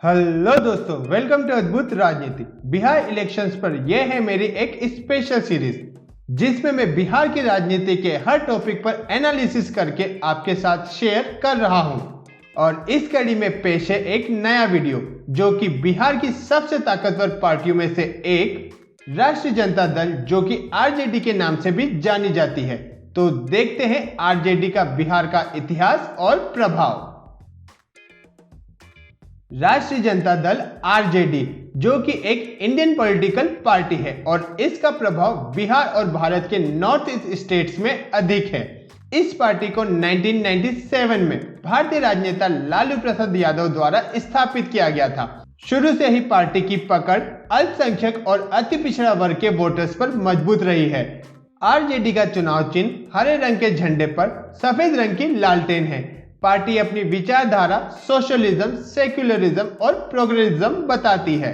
Hello दोस्तों, welcome to अद्भुत राजनीति। बिहार इलेक्शंस पर यह है मेरी एक स्पेशल सीरीज जिसमें मैं बिहार की राजनीति के हर टॉपिक पर एनालिसिस करके आपके साथ शेयर कर रहा हूं। और इस कड़ी में पेश है एक नया वीडियो जो कि बिहार की सबसे ताकतवर पार्टियों में से एक राष्ट्रीय जनता दल जो कि आरजेडी के नाम से भी जानी जाती है। तो देखते हैं आरजेडी का बिहार का इतिहास और प्रभाव। राष्ट्रीय जनता दल आरजेडी जो कि एक इंडियन पॉलिटिकल पार्टी है और इसका प्रभाव बिहार और भारत के नॉर्थ ईस्ट स्टेट्स में अधिक है। इस पार्टी को 1997 में भारतीय राजनेता लालू प्रसाद यादव द्वारा स्थापित किया गया था। शुरू से ही पार्टी की पकड़ अल्पसंख्यक और अति पिछड़ा वर्ग के वोटर्स पर मजबूत रही है। आरजेडी का चुनाव चिन्ह हरे रंग के झंडे पर सफेद रंग की लालटेन है। पार्टी अपनी विचारधारा सोशलिज्म, सेक्युलरिज्म और प्रोग्रेसिज्म बताती है।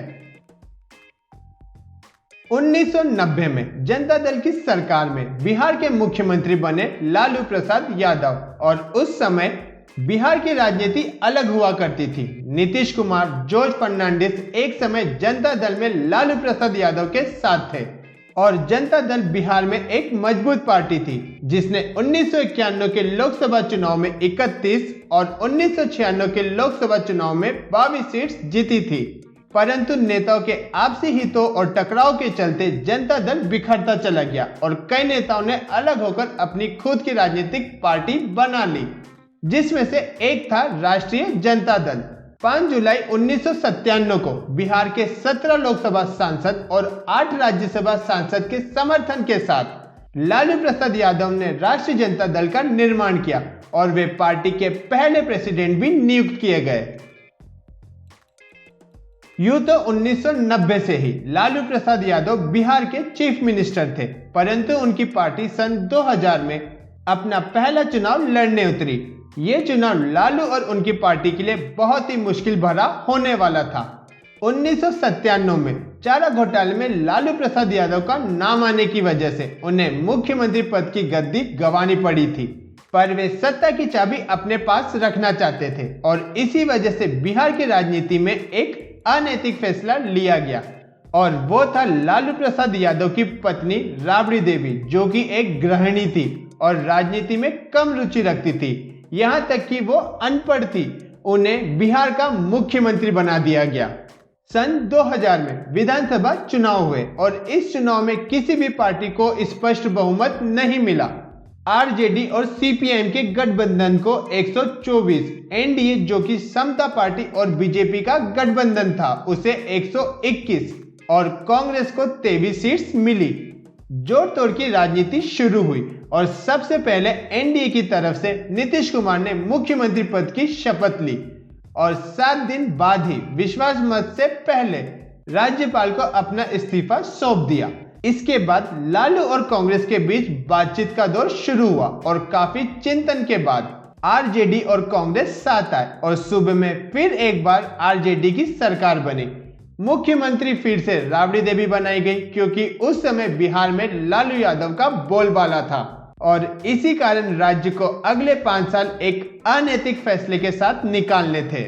1990 में जनता दल की सरकार में बिहार के मुख्यमंत्री बने लालू प्रसाद यादव और उस समय बिहार की राजनीति अलग हुआ करती थी। नीतीश कुमार, जॉर्ज फर्नांडिस एक समय जनता दल में लालू प्रसाद यादव के साथ थे और जनता दल बिहार में एक मजबूत पार्टी थी जिसने 1991 के लोकसभा चुनाव में 31 और 1996 के लोकसभा चुनाव में 22 सीट्स जीती थी। परंतु नेताओं के आपसी हितों और टकराव के चलते जनता दल बिखरता चला गया और कई नेताओं ने अलग होकर अपनी खुद की राजनीतिक पार्टी बना ली, जिसमें से एक था राष्ट्रीय जनता दल। 5 जुलाई 1997 को बिहार के 17 लोकसभा सांसद और 8 राज्यसभा सांसद के समर्थन के साथ लालू प्रसाद यादव ने राष्ट्रीय जनता दल का निर्माण किया और वे पार्टी के पहले प्रेसिडेंट भी नियुक्त किए गए। यूं तो 1990 से ही लालू प्रसाद यादव बिहार के चीफ मिनिस्टर थे, परंतु उनकी पार्टी सन 2000 में अपना पहला चुनाव लड़ने उतरी। ये चुनाव लालू और उनकी पार्टी के लिए बहुत ही मुश्किल भरा होने वाला था। 1997 में चारा घोटाले में लालू प्रसाद यादव का नाम आने की वजह से उन्हें मुख्यमंत्री पद की गद्दी गंवानी पड़ी थी, पर वे सत्ता की चाबी अपने पास रखना चाहते थे और इसी वजह से बिहार की राजनीति में एक अनैतिक फैसला लिया गया और वो था लालू प्रसाद यादव की पत्नी राबड़ी देवी जो कि एक गृहिणी थी और राजनीति में कम रुचि रखती थी। यहां तक कि वो अनपढ़ थी। उन्हें बिहार का मुख्यमंत्री बना दिया गया। सन 2000 में विधानसभा चुनाव हुए और इस चुनाव में किसी भी पार्टी को स्पष्ट बहुमत नहीं मिला। आरजेडी और सीपीआईएम के गठबंधन को 124, एनडीए जो कि समता पार्टी और बीजेपी का गठबंधन था उसे 121 और कांग्रेस को 23 सीट्स मिली। जोड़ तोड़ की राजनीति शुरू हुई और सबसे पहले एनडीए की तरफ से नीतीश कुमार ने मुख्यमंत्री पद की शपथ ली और 7 दिन बाद ही विश्वास मत से पहले राज्यपाल को अपना इस्तीफा सौंप दिया। इसके बाद लालू और कांग्रेस के बीच बातचीत का दौर शुरू हुआ और काफी चिंतन के बाद आरजेडी और कांग्रेस साथ आए और सूबे में फिर एक बार आरजेडी की सरकार बनी। मुख्यमंत्री फिर से राबड़ी देवी बनाई गई क्योंकि उस समय बिहार में लालू यादव का बोलबाला था और इसी कारण राज्य को अगले 5 साल एक अनैतिक फैसले के साथ निकालने थे।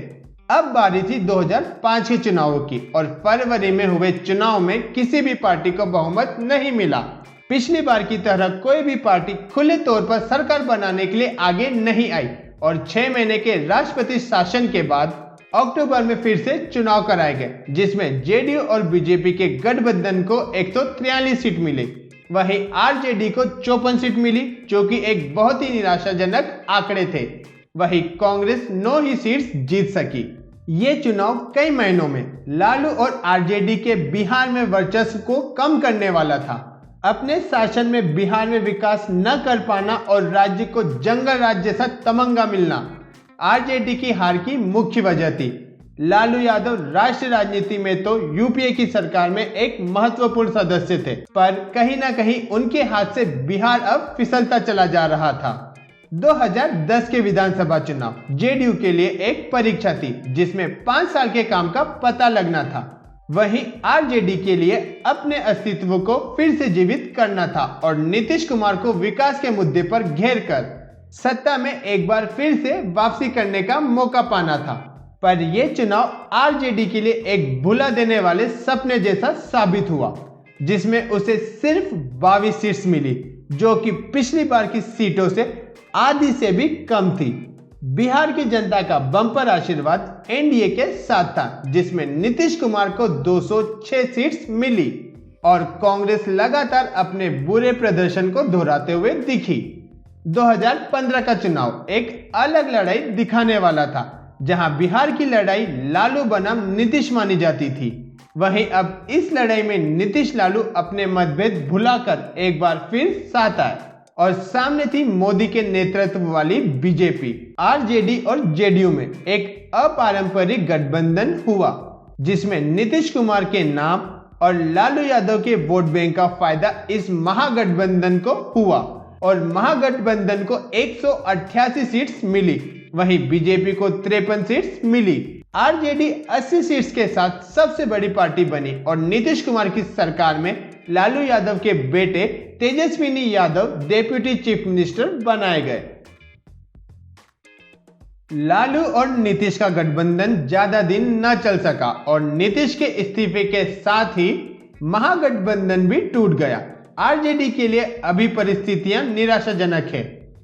अब बारी थी 2005 के चुनावों की और फरवरी में हुए चुनाव में किसी भी पार्टी को बहुमत नहीं मिला। पिछली बार की तरह कोई भी पार्टी खुले तौर पर सरकार बनाने के लिए आगे नहीं आई और 6 महीने के राष्ट्रपति शासन के बाद अक्टूबर में फिर से चुनाव कराए गए जिसमें जेडीयू और बीजेपी के गठबंधन को 143 सीट मिली। वहीं आरजेडी को 54 सीट मिली जो कि एक बहुत ही निराशाजनक आंकड़े थे। वहीं कांग्रेस 9 ही सीट्स जीत सकी। ये चुनाव कई महीनों में लालू और आरजेडी के बिहार में वर्चस्व को कम करने वाला था। अपने शासन में बिहार में विकास न कर पाना और राज्य को जंगल राज जैसा तमंगा मिलना आरजेडी की हार की मुख्य वजह थी। लालू यादव राष्ट्रीय राजनीति में तो यूपीए की सरकार में एक महत्वपूर्ण सदस्य थे, पर कहीं ना कहीं उनके हाथ से बिहार अब फिसलता चला जा रहा था। 2010 के विधानसभा चुनाव जेडीयू के लिए एक परीक्षा थी जिसमें 5 साल के काम का पता लगना था। वहीं आरजेडी के लिए अपने अस्तित्व को फिर से जीवित करना था और नीतीश कुमार को विकास के मुद्दे पर घेर कर सत्ता में एक बार फिर से वापसी करने का मौका पाना था। पर यह चुनाव आरजेडी के लिए एक भुला देने वाले सपने जैसा साबित हुआ, जिसमें उसे सिर्फ 22 सीट्स मिली, जो कि पिछली बार की सीटों से आधी से भी कम थी। बिहार की जनता का बम्पर आशीर्वाद एनडीए के साथ था, जिसमें नीतीश कुमार को 206 सीट्स मिली और कांग्रेस लगातार अपने बुरे प्रदर्शन को दोहराते हुए दिखी। 2015 का चुनाव एक अलग लड़ाई दिखाने वाला था, जहां बिहार की लड़ाई लालू बनाम नीतीश मानी जाती थी। वहीं अब इस लड़ाई में नीतीश लालू अपने मतभेद भुलाकर एक बार फिर साथ आए और सामने थी मोदी के नेतृत्व वाली बीजेपी। आरजेडी और जेडीयू में एक अपारंपरिक गठबंधन हुआ, जिसमें नीतीश कुमार के नाम और लालू यादव के वोट बैंक का फायदा इस महागठबंधन को हुआ और महागठबंधन को 188 सीट्स मिली, वहीं बीजेपी को 53 सीट्स मिली। आरजेडी 80 सीट्स के साथ सबसे बड़ी पार्टी बनी और नीतीश कुमार की सरकार में लालू यादव के बेटे Tejaswini Yadav deputy chief minister बनाए गए। लालू और नीतीश का गठबंधन ज्यादा दिन न चल सका और नीतीश के इस्तीफे के साथ ही महागठबंधन भी टूट गया। आरजेडी के लिए अभी परिस्थितियां निराशाजनक है,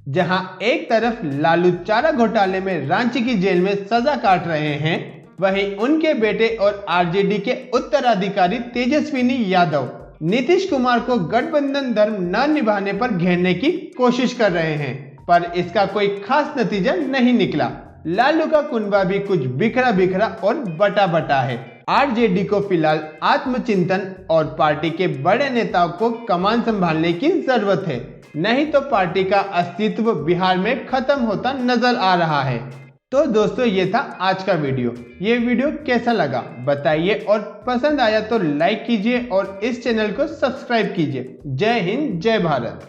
जहां एक तरफ लालू चारा घोटाले में रांची की जेल में सजा काट रहे हैं, वहीं उनके बेटे और आरजेडी के उत्तराधिकारी तेजस्विनी यादव नीतीश कुमार को गठबंधन धर्म न निभाने पर घेरने की कोशिश कर रहे हैं, पर इसका कोई खास नतीजा नहीं निकला। लालू का कुनबा भी कुछ बिखरा बिखरा और बटा बटा है। आरजेडी को फिलहाल आत्मचिंतन और पार्टी के बड़े नेताओं को कमान संभालने की जरूरत है, नहीं तो पार्टी का अस्तित्व बिहार में खत्म होता नजर आ रहा है। तो दोस्तों, ये था आज का वीडियो। ये वीडियो कैसा लगा बताइए और पसंद आया तो लाइक कीजिए और इस चैनल को सब्सक्राइब कीजिए। जय हिंद, जय भारत।